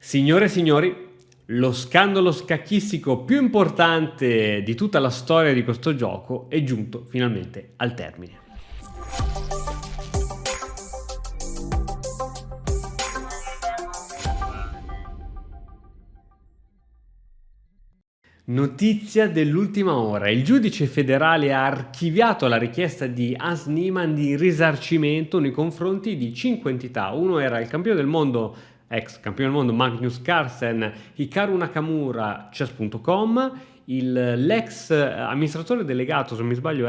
Signore e signori, lo scandalo scacchistico più importante di tutta la storia di questo gioco è giunto finalmente al termine. Notizia dell'ultima ora: il giudice federale ha archiviato la richiesta di Hans Niemann di risarcimento nei confronti di 5 entità. Uno era il campione del mondo, ex campione del mondo Magnus Carlsen, Hikaru Nakamura, Chess.com, l'ex amministratore delegato, se non mi sbaglio,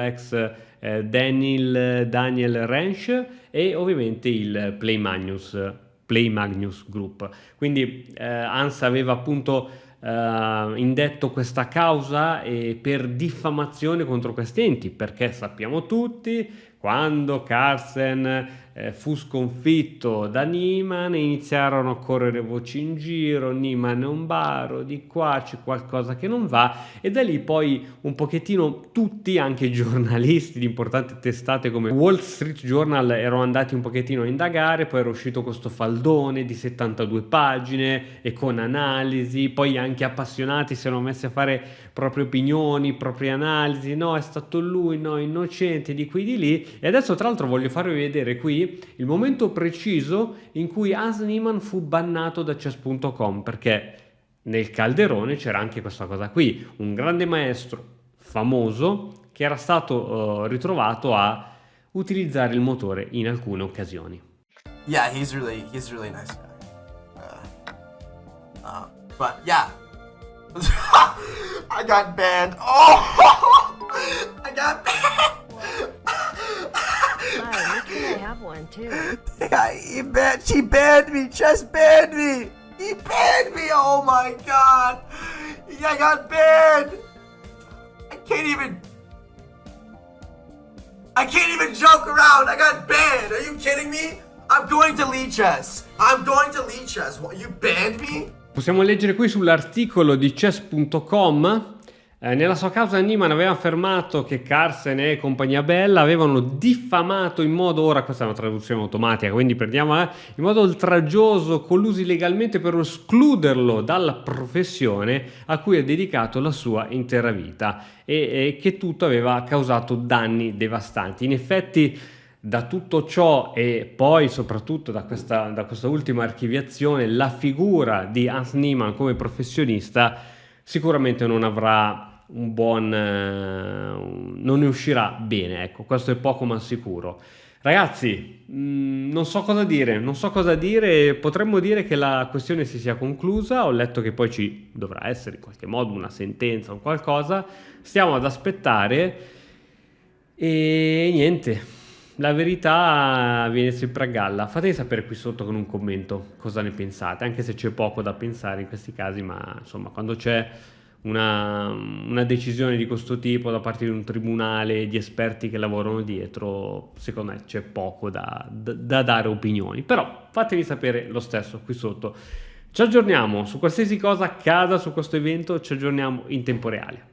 Daniel Rensch, e ovviamente il Play Magnus Group. Quindi Hans aveva appunto indetto questa causa per diffamazione contro questi enti, perché sappiamo tutti quando Carlsen fu sconfitto da Niemann iniziarono a correre voci in giro: Niemann è un baro, di qua c'è qualcosa che non va, e da lì poi un pochettino tutti, anche i giornalisti di importanti testate come Wall Street Journal, erano andati un pochettino a indagare. Poi era uscito questo faldone di 72 pagine e con analisi, poi anche appassionati si erano messi a fare proprie opinioni, proprie analisi: no, è stato lui, no, innocente, di qui di lì. E adesso tra l'altro voglio farvi vedere qui il momento preciso in cui Hans Niemann fu bannato da Chess.com, perché nel calderone c'era anche questa cosa qui: un grande maestro famoso che era stato ritrovato a utilizzare il motore in alcune occasioni. Yeah, he's really nice guy. But yeah, I got banned. Oh, I got banned. Hi, can I have one too? She banned me. Chess banned me. He banned me. Oh my god. I got banned. I can't even joke around. I got banned. Are you kidding me? I'm going to Lichess. What, you banned me? Possiamo leggere qui sull'articolo di Chess.com. Nella sua causa Niemann aveva affermato che Carlsen e compagnia bella avevano diffamato in modo, ora questa è una traduzione automatica, quindi prendiamo in modo oltraggioso, collusi legalmente per escluderlo dalla professione a cui ha dedicato la sua intera vita, e che tutto aveva causato danni devastanti. In effetti, da tutto ciò, e poi soprattutto da questa ultima archiviazione, la figura di Hans Niemann come professionista sicuramente non avrà non ne uscirà bene, ecco, questo è poco ma sicuro. Ragazzi, non so cosa dire, potremmo dire che la questione si sia conclusa. Ho letto che poi ci dovrà essere in qualche modo una sentenza o qualcosa, stiamo ad aspettare e niente, la verità viene sempre a galla. Fatemi sapere qui sotto con un commento cosa ne pensate, anche se c'è poco da pensare in questi casi, ma insomma, quando c'è una decisione di questo tipo da parte di un tribunale, di esperti che lavorano dietro, secondo me c'è poco da dare opinioni. Però fatemi sapere lo stesso qui sotto. Ci aggiorniamo su qualsiasi cosa accada su questo evento, ci aggiorniamo in tempo reale.